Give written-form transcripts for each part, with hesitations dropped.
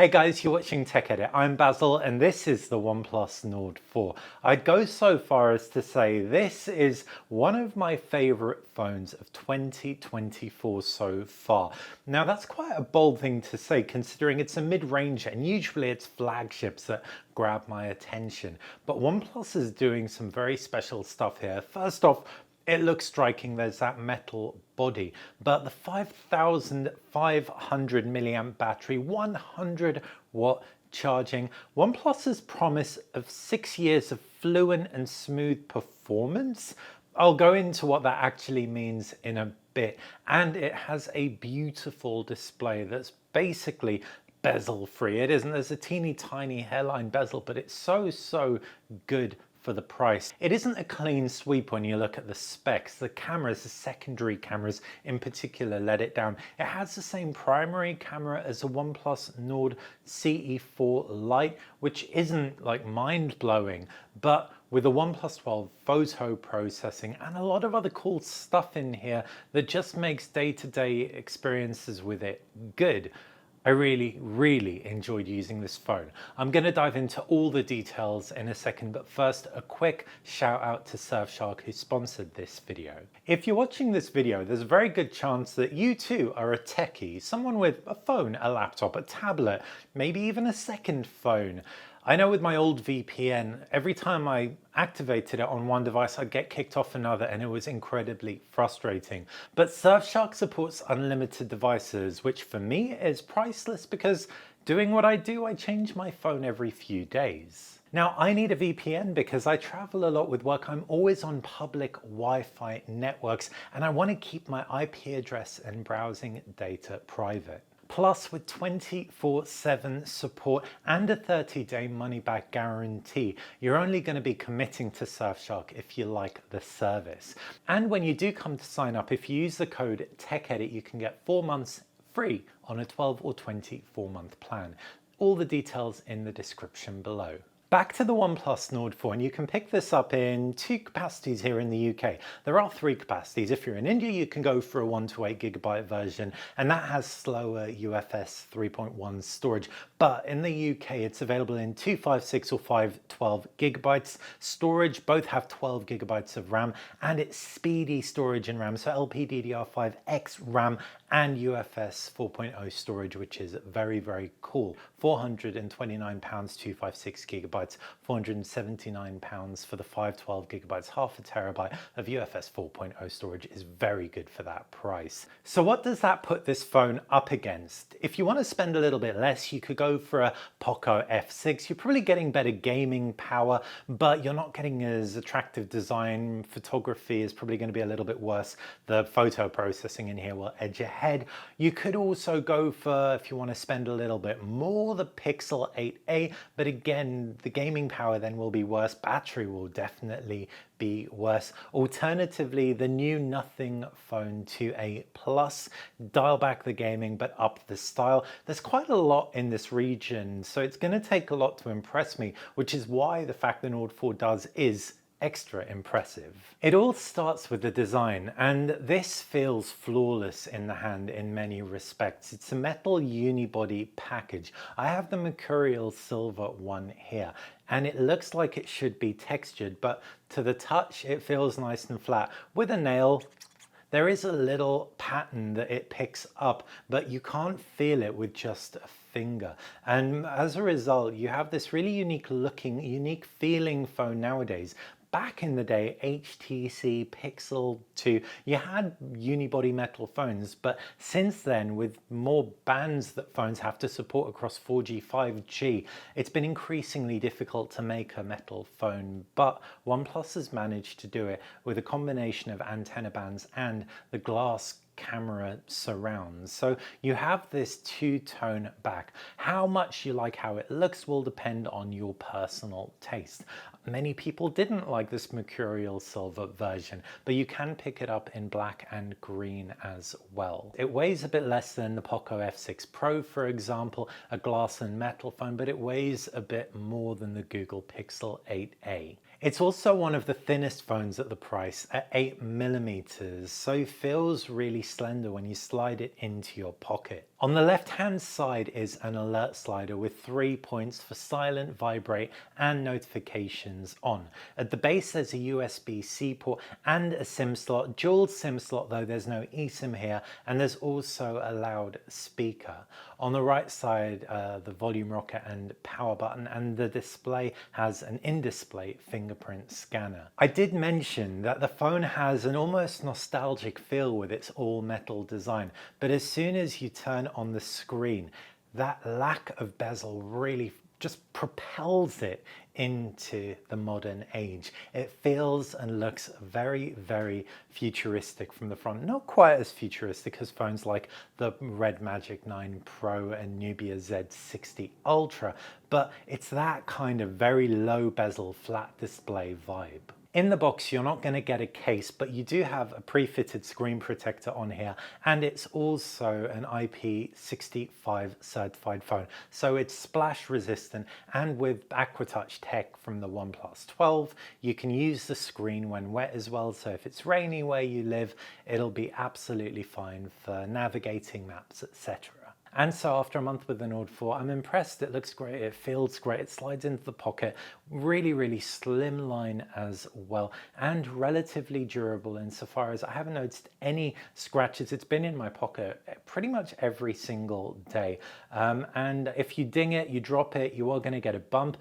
Hey guys, you're watching TechEdit. I'm Basil and this is the OnePlus Nord 4. I'd go so far as to say this is one of my favorite phones of 2024 so far. Now that's quite a bold thing to say considering it's a mid-range and usually it's flagships that grab my attention. But OnePlus is doing some very special stuff here. First off, it looks striking, there's that metal body, but the 5,500 milliamp battery, 100 watt charging, OnePlus's promise of 6 years of fluent and smooth performance. I'll go into what that actually means in a bit. And it has a beautiful display that's basically bezel free. It isn't, there's a teeny tiny hairline bezel, but it's so good for the price. It isn't a clean sweep when you look at the specs. The cameras, the secondary cameras in particular, let it down. It has the same primary camera as a OnePlus Nord CE4 Lite, which isn't like mind-blowing, but with a OnePlus 12 photo processing and a lot of other cool stuff in here that just makes day-to-day experiences with it good. I really enjoyed using this phone. I'm going to dive into all the details in a second, but first a quick shout out to Surfshark who sponsored this video. If you're watching this video, there's a very good chance that you too are a techie, someone with a phone, a laptop, a tablet, maybe even a second phone. I know with my old VPN, every time I activated it on one device, I'd get kicked off another and it was incredibly frustrating. But Surfshark supports unlimited devices, which for me is priceless because doing what I do, I change my phone every few days. Now, I need a VPN because I travel a lot with work. I'm always on public Wi-Fi networks and I want to keep my IP address and browsing data private. Plus, with 24/7 support and a 30-day money-back guarantee, you're only going to be committing to Surfshark if you like the service. And when you do come to sign up, if you use the code TechEdit, you can get 4 months free on a 12 or 24-month plan. All the details in the description below. Back to the OnePlus Nord 4, and you can pick this up in 2 capacities here in the UK. There are 3 capacities. If you're in India, you can go for a 1 to 8 gigabyte version, and that has slower UFS 3.1 storage. But in the UK, it's available in 256 or 512 gigabytes storage. Both have 12 gigabytes of RAM, and it's speedy storage and RAM, so LPDDR5X RAM and UFS 4.0 storage, which is very cool. £429, 256 gigabytes, £479 for the 512 gigabytes, half a terabyte of UFS 4.0 storage is very good for that price. So what does that put this phone up against? If you want to spend a little bit less, you could go for a Poco F6. You're probably getting better gaming power, but you're not getting as attractive design. Photography is probably going to be a little bit worse. The photo processing in here will edge ahead. You could also go for, if you want to spend a little bit more, the Pixel 8a, but again, the gaming power then will be worse. Battery will definitely be worse. Alternatively, the new Nothing Phone 2a Plus, dial back the gaming but up the style. There's quite a lot in this region, so it's going to take a lot to impress me, which is why the fact the Nord 4 does is extra impressive. It all starts with the design, and this feels flawless in the hand in many respects. It's a metal unibody package. I have the mercurial silver one here, and it looks like it should be textured, but to the touch it feels nice and flat. With a nail, there is a little pattern that it picks up, but you can't feel it with just a finger. And as a result, you have this really unique looking, unique feeling phone nowadays. Back in the day, HTC, Pixel 2, you had unibody metal phones, but since then, with more bands that phones have to support across 4G, 5G, it's been increasingly difficult to make a metal phone, but OnePlus has managed to do it with a combination of antenna bands and the glass camera surrounds. So you have this two-tone back. How much you like how it looks will depend on your personal taste. Many people didn't like this mercurial silver version, but you can pick it up in black and green as well. It weighs a bit less than the Poco F6 Pro, for example, a glass and metal phone, but it weighs a bit more than the Google Pixel 8a. It's also one of the thinnest phones at the price at 8mm, so it feels really slender when you slide it into your pocket. On the left-hand side is an alert slider with 3 points for silent, vibrate, and notifications on. At the base there's a USB-C port and a SIM slot, dual SIM slot though there's no eSIM here, and there's also a loudspeaker. On the right side, the volume rocker and power button, and the display has an in-display fingerprint scanner. I did mention that the phone has an almost nostalgic feel with its all-metal design, but as soon as you turn on the screen, that lack of bezel really just propels it into the modern age. It feels and looks very, very futuristic from the front. Not quite as futuristic as phones like the Red Magic 9 Pro and Nubia Z60 Ultra, but it's that kind of very low bezel, flat display vibe. In the box, you're not going to get a case, but you do have a pre-fitted screen protector on here, and it's also an IP65 certified phone. So it's splash resistant, and with AquaTouch tech from the OnePlus 12, you can use the screen when wet as well. So if it's rainy where you live, it'll be absolutely fine for navigating maps, etc. And so after a month with the Nord 4, I'm impressed. It looks great, it feels great, it slides into the pocket, really, really slimline as well, and relatively durable insofar as I haven't noticed any scratches. It's been in my pocket pretty much every single day. And if you ding it, you drop it, you are going to get a bump,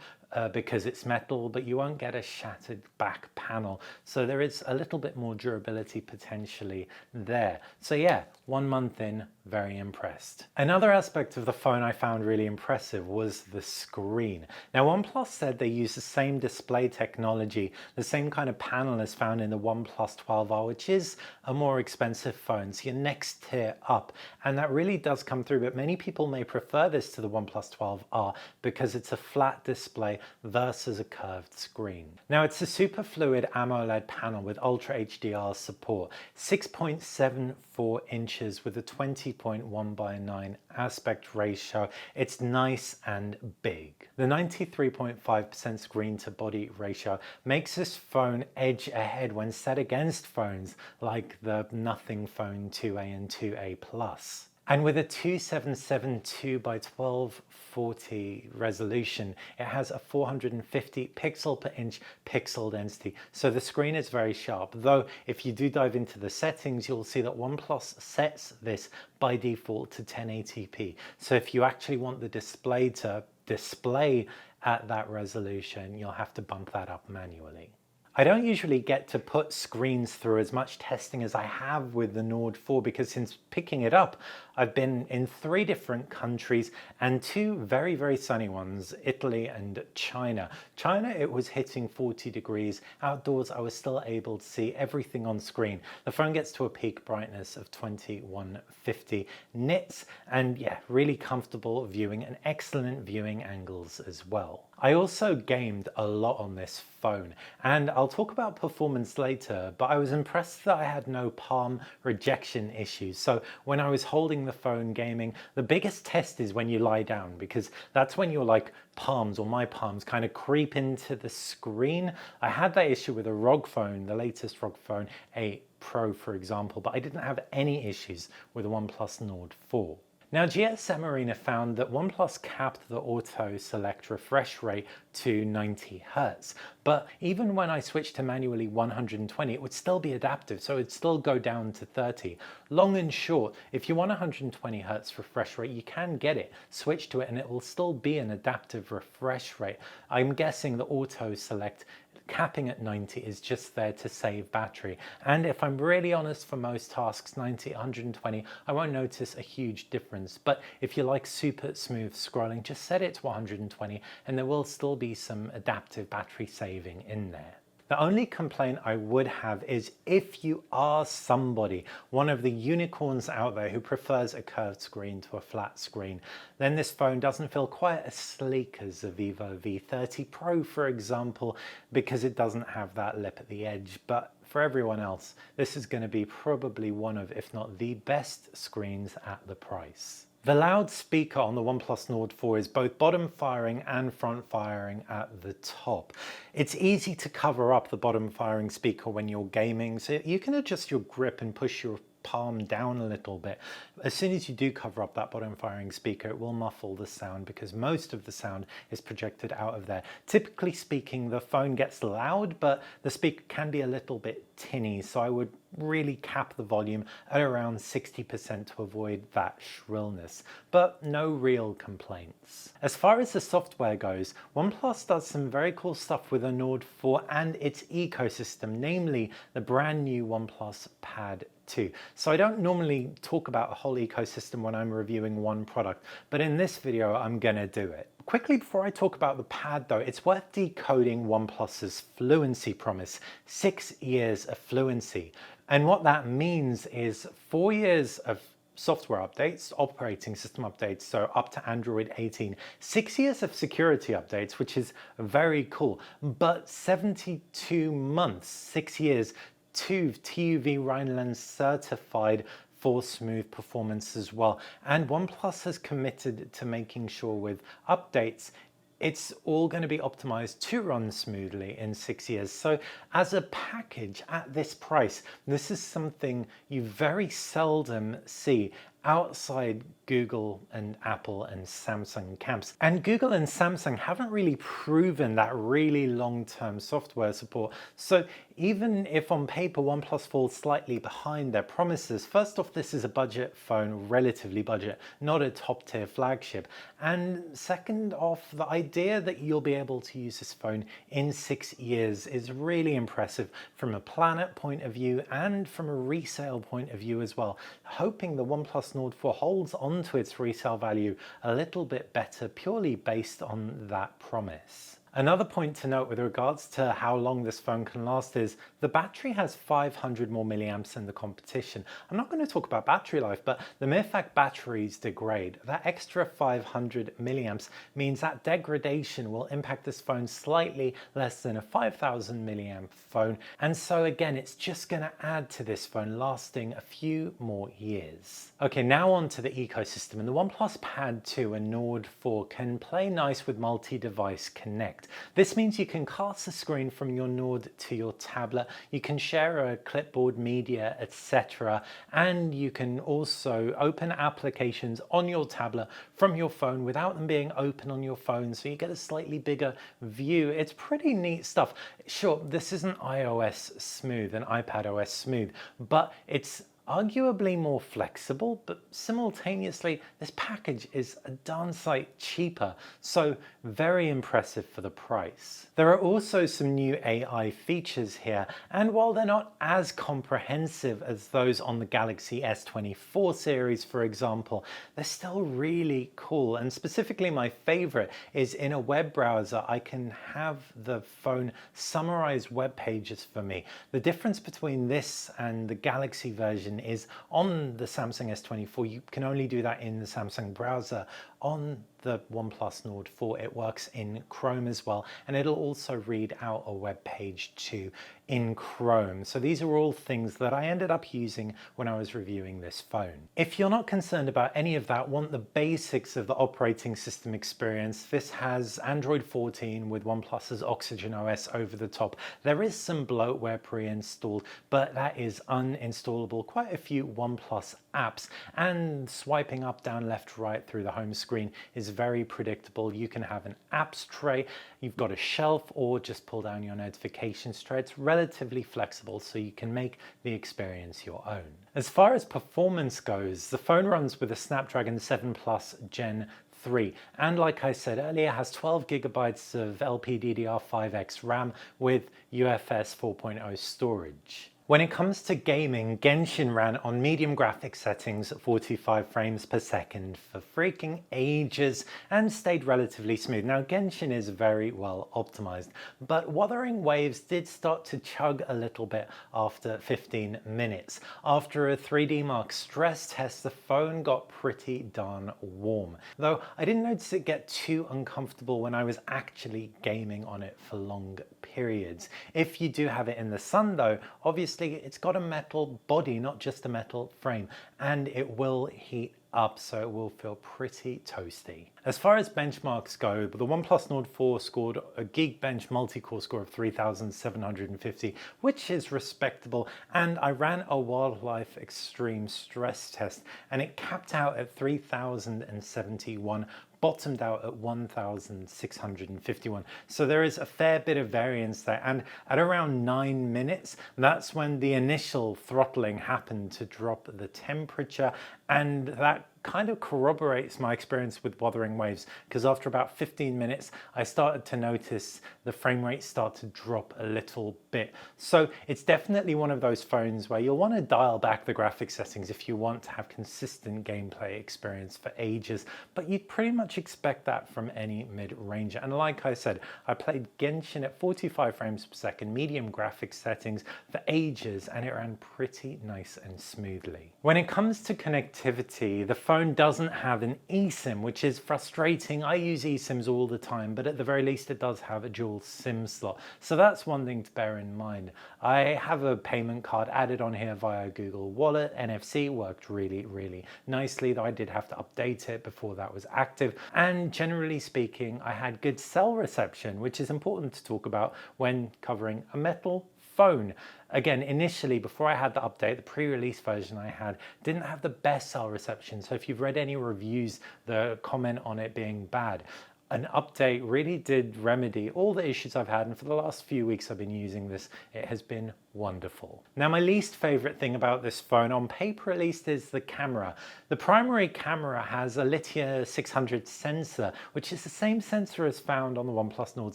because it's metal, but you won't get a shattered back panel. So there is a little bit more durability potentially there. So yeah, 1 month in, very impressed. Another aspect of the phone I found really impressive was the screen. Now OnePlus said they use the same display technology, the same kind of panel as found in the OnePlus 12R, which is a more expensive phone, so you're next tier up. And that really does come through, but many people may prefer this to the OnePlus 12R because it's a flat display versus a curved screen. Now it's a super fluid AMOLED panel with Ultra HDR support, 6.74 inches with a 20.1:9 aspect ratio. It's nice and big. The 93.5% screen to body ratio makes this phone edge ahead when set against phones like the Nothing Phone 2A and 2A Plus. And with a 2772 by 1240 resolution, it has a 450 pixel per inch pixel density. So the screen is very sharp, though if you do dive into the settings, you'll see that OnePlus sets this by default to 1080p. So if you actually want the display to display at that resolution, you'll have to bump that up manually. I don't usually get to put screens through as much testing as I have with the Nord 4 because since picking it up, I've been in 3 different countries and 2 very, very sunny ones, Italy and China. China, it was hitting 40 degrees. Outdoors, I was still able to see everything on screen. The phone gets to a peak brightness of 2150 nits and yeah, really comfortable viewing and excellent viewing angles as well. I also gamed a lot on this phone, and I'll talk about performance later, but I was impressed that I had no palm rejection issues. So when I was holding the phone gaming, the biggest test is when you lie down, because that's when your palms or my palms kind of creep into the screen. I had that issue with a ROG phone, the latest ROG phone 8 Pro, for example, but I didn't have any issues with the OnePlus Nord 4. Now, GSM Arena found that OnePlus capped the auto select refresh rate to 90 Hz, but even when I switched to manually 120, it would still be adaptive, so it'd still go down to 30. Long and short, if you want 120 Hz refresh rate, you can get it. Switch to it and it will still be an adaptive refresh rate. I'm guessing the auto select capping at 90 is just there to save battery. And if I'm really honest, for most tasks, 90, 120, I won't notice a huge difference. But if you like super smooth scrolling, just set it to 120 and there will still be some adaptive battery saving in there. The only complaint I would have is if you are somebody, one of the unicorns out there who prefers a curved screen to a flat screen, then this phone doesn't feel quite as sleek as the Vivo V30 Pro, for example, because it doesn't have that lip at the edge. But for everyone else, this is going to be probably one of, if not the best screens at the price. The loudspeaker on the OnePlus Nord 4 is both bottom firing and front firing at the top. It's easy to cover up the bottom firing speaker when you're gaming, so you can adjust your grip and push your palm down a little bit. As soon as you do cover up that bottom firing speaker, it will muffle the sound because most of the sound is projected out of there. Typically speaking, the phone gets loud, but the speaker can be a little bit tinny, so I would really cap the volume at around 60% to avoid that shrillness, but no real complaints. As far as the software goes, OnePlus does some very cool stuff with the Nord 4 and its ecosystem, namely the brand new OnePlus Pad 2. So I don't normally talk about a whole ecosystem when I'm reviewing one product, but in this video I'm gonna do it. Quickly before I talk about the Pad though, it's worth decoding OnePlus's fluency promise, 6 years of fluency. And what that means is 4 years of software updates, operating system updates, so up to Android 18, 6 years of security updates, which is very cool, but 72 months, 6 years, to TUV Rhineland certified for smooth performance as well. And OnePlus has committed to making sure with updates it's all going to be optimized to run smoothly in 6 years. So as a package at this price, this is something you very seldom see outside Google and Apple and Samsung camps. And Google and Samsung haven't really proven that really long-term software support. So even if on paper OnePlus falls slightly behind their promises, first off, this is a budget phone, relatively budget, not a top-tier flagship. And second off, the idea that you'll be able to use this phone in 6 years is really impressive from a planet point of view and from a resale point of view as well. Hoping the OnePlus Nord 4 holds onto its resale value a little bit better purely based on that promise. Another point to note with regards to how long this phone can last is the battery has 500 more milliamps than the competition. I'm not going to talk about battery life, but the mere fact batteries degrade, that extra 500 milliamps means that degradation will impact this phone slightly less than a 5000 milliamp phone. And so again, it's just going to add to this phone lasting a few more years. Okay, now on to the ecosystem. And the OnePlus Pad 2 and Nord 4 can play nice with multi-device connect. This means you can cast the screen from your Nord to your tablet, you can share a clipboard, media, etc. And you can also open applications on your tablet from your phone without them being open on your phone, so you get a slightly bigger view. It's pretty neat stuff. Sure, this isn't iOS smooth and iPadOS smooth, but it's arguably more flexible, but simultaneously this package is a darn sight cheaper, so very impressive for the price. There are also some new AI features here, and while they're not as comprehensive as those on the Galaxy S24 series, for example, they're still really cool. And specifically my favorite is in a web browser, I can have the phone summarize web pages for me. The difference between this and the Galaxy version is on the Samsung S24, you can only do that in the Samsung browser. On the OnePlus Nord 4, it works in Chrome as well, and it'll also read out a web page too in Chrome. So these are all things that I ended up using when I was reviewing this phone. If you're not concerned about any of that, want the basics of the operating system experience, this has Android 14 with OnePlus's Oxygen OS over the top. There is some bloatware pre-installed, but that is uninstallable. Quite a few OnePlus apps, and swiping up, down, left, right through the home screen is very predictable. You can have an apps tray, you've got a shelf, or just pull down your notifications tray. It's relatively flexible, so you can make the experience your own. As far as performance goes, the phone runs with a Snapdragon 7 Plus Gen 3, and like I said earlier, has 12 gigabytes of LPDDR5X RAM with UFS 4.0 storage. When it comes to gaming, Genshin ran on medium graphics settings at 45 frames per second for freaking ages and stayed relatively smooth. Now Genshin is very well optimized, but Wuthering Waves did start to chug a little bit after 15 minutes. After a 3D Mark stress test, the phone got pretty darn warm, though I didn't notice it get too uncomfortable when I was actually gaming on it for long periods. If you do have it in the sun though, obviously it's got a metal body, not just a metal frame, and it will heat up, so it will feel pretty toasty. As far as benchmarks go, the OnePlus Nord 4 scored a Geekbench multi-core score of 3,750, which is respectable, and I ran a wildlife extreme stress test and it capped out at 3,071, bottomed out at 1,651. So there is a fair bit of variance there. And at around 9 minutes, that's when the initial throttling happened to drop the temperature. And that kind of corroborates my experience with Wuthering Waves, because after about 15 minutes, I started to notice the frame rate start to drop a little bit. So it's definitely one of those phones where you'll want to dial back the graphics settings if you want to have consistent gameplay experience for ages, but you'd pretty much expect that from any mid-ranger. And like I said, I played Genshin at 45 frames per second, medium graphics settings for ages, and it ran pretty nice and smoothly. When it comes to connectivity, the phone doesn't have an eSIM, which is frustrating. I use eSIMs all the time, but at the very least it does have a dual SIM slot. So that's one thing to bear in mind. I have a payment card added on here via Google Wallet. NFC worked really nicely, though I did have to update it before that was active. And generally speaking, I had good cell reception, which is important to talk about when covering a metal phone. Again, initially, before I had the update, the pre-release version I had didn't have the best cell reception. So if you've read any reviews, the comment on it being bad, an update really did remedy all the issues I've had, and for the last few weeks I've been using this. It has been wonderful. Now, my least favorite thing about this phone, on paper at least, is the camera. The primary camera has a Lite 600 sensor, which is the same sensor as found on the OnePlus Nord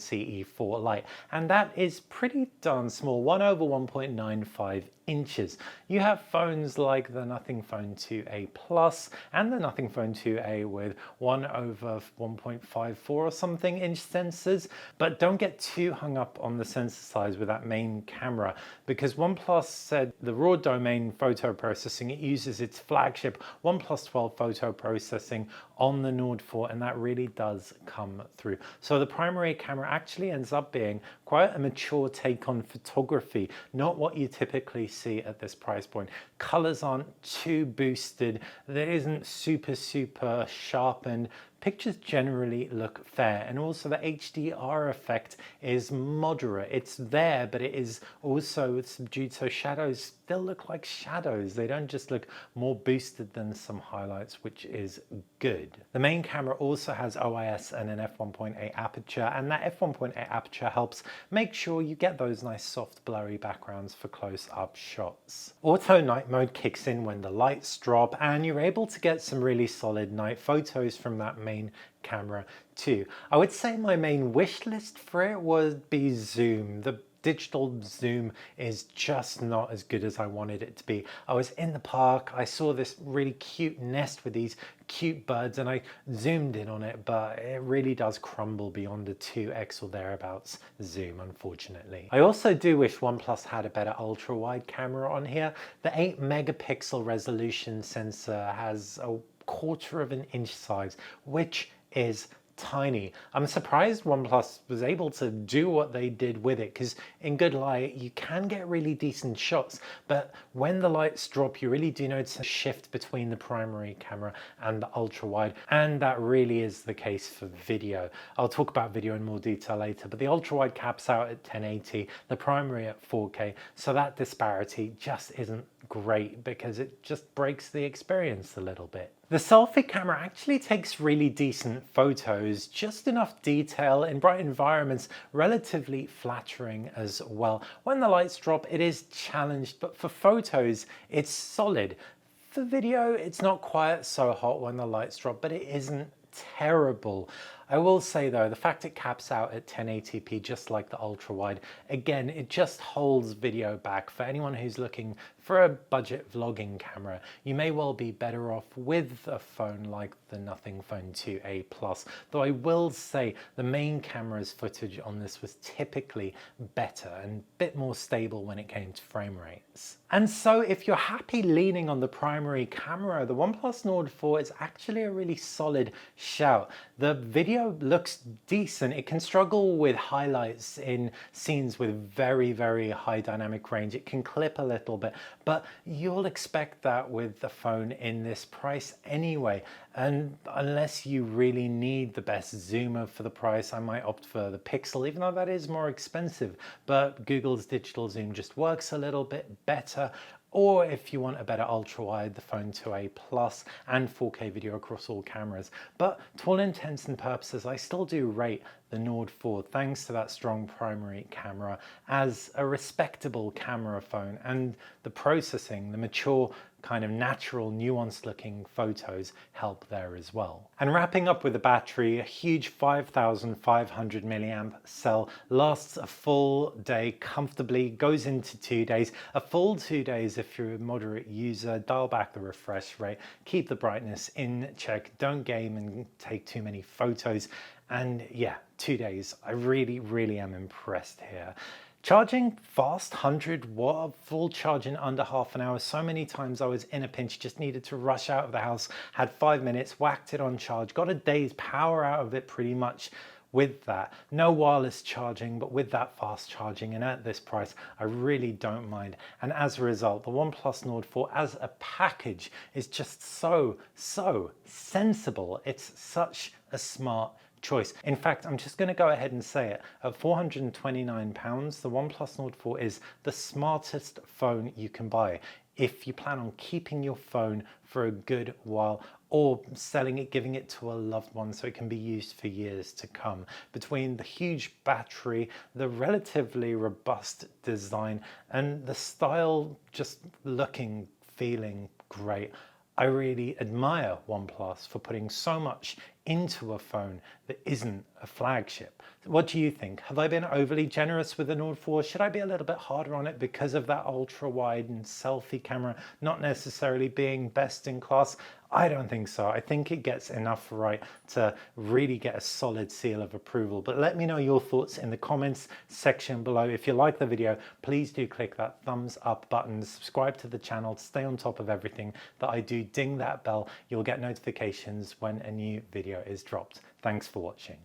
CE4 Lite, and that is pretty darn small, 1/1.95 inches. You have phones like the Nothing Phone 2a Plus and the Nothing Phone 2a with 1/1.54 or something inch sensors, but don't get too hung up on the sensor size with that main camera, because OnePlus said the raw domain photo processing, it uses its flagship OnePlus 12 photo processing on the Nord 4, and that really does come through. So the primary camera actually ends up being quite a mature take on photography, not what you typically see at this price point. Colors aren't too boosted, there isn't super sharpened. Pictures generally look fair, and also the HDR effect is moderate. It's there, but it is also subdued, so shadows still look like shadows. They don't just look more boosted than some highlights, which is good. The main camera also has OIS and an f1.8 aperture, and that f1.8 aperture helps make sure you get those nice soft blurry backgrounds for close-up shots. Auto night mode kicks in when the lights drop, and you're able to get some really solid night photos from that main camera too. I would say my main wish list for it would be zoom. The digital zoom is just not as good as I wanted it to be. I was in the park, I saw this really cute nest with these cute birds, and I zoomed in on it, but it really does crumble beyond a 2x or thereabouts zoom, unfortunately. I also do wish OnePlus had a better ultra wide camera on here. The 8 megapixel resolution sensor has a 1/4 of an inch size, which is tiny. I'm surprised OnePlus was able to do what they did with it, because in good light you can get really decent shots, but when the lights drop you really do notice a shift between the primary camera and the ultra wide, and that really is the case for video. I'll talk about video in more detail later, but the ultra wide caps out at 1080, the primary at 4K, so that disparity just isn't great because it just breaks the experience a little bit. The selfie camera actually takes really decent photos, just enough detail in bright environments, relatively flattering as well. When the lights drop, it is challenged, but for photos, it's solid. For video, it's not quite so hot when the lights drop, but it isn't terrible. I will say though, the fact it caps out at 1080p just like the ultra wide, again, it just holds video back. For anyone who's looking for a budget vlogging camera, you may well be better off with a phone like the Nothing Phone 2a Plus, though I will say the main camera's footage on this was typically better and a bit more stable when it came to frame rates. And so if you're happy leaning on the primary camera, the OnePlus Nord 4 is actually a really solid shout. The video video looks decent. It can struggle with highlights in scenes with very, very high dynamic range. It can clip a little bit, but you'll expect that with the phone in this price anyway. And unless you really need the best zoomer for the price, I might opt for the Pixel, even though that is more expensive. But Google's digital zoom just works a little bit better. Or if you want a better ultra wide, the Phone 2a Plus and 4K video across all cameras. But to all intents and purposes, I still do rate the Nord 4, thanks to that strong primary camera, as a respectable camera phone, and the processing, the mature, kind of natural, nuanced looking photos help there as well. And wrapping up with the battery, a huge 5,500 milliamp cell lasts a full day comfortably, goes into 2 days, a full 2 days if you're a moderate user. Dial back the refresh rate, keep the brightness in check, don't game and take too many photos. And yeah, 2 days. I really am impressed here. Charging fast, 100 watt, full charge in under half an hour. So many times I was in a pinch, just needed to rush out of the house, had 5 minutes, whacked it on charge, got a day's power out of it pretty much with that. No wireless charging, but with that fast charging, and at this price, I really don't mind. And as a result, the OnePlus Nord 4 as a package is just so sensible. It's such a smart choice. In fact, I'm just going to go ahead and say it. At £429, the OnePlus Nord 4 is the smartest phone you can buy if you plan on keeping your phone for a good while, or selling it, giving it to a loved one so it can be used for years to come. Between the huge battery, the relatively robust design, and the style just looking, feeling great, I really admire OnePlus for putting so much into a phone that isn't a flagship. What do you think? Have I been overly generous with the Nord 4? Should I be a little bit harder on it because of that ultra wide and selfie camera not necessarily being best in class? I don't think so. I think it gets enough right to really get a solid seal of approval. But let me know your thoughts in the comments section below. If you like the video, please do click that thumbs up button, subscribe to the channel to stay on top of everything that I do. Ding that bell. You'll get notifications when a new video is dropped. Thanks for watching.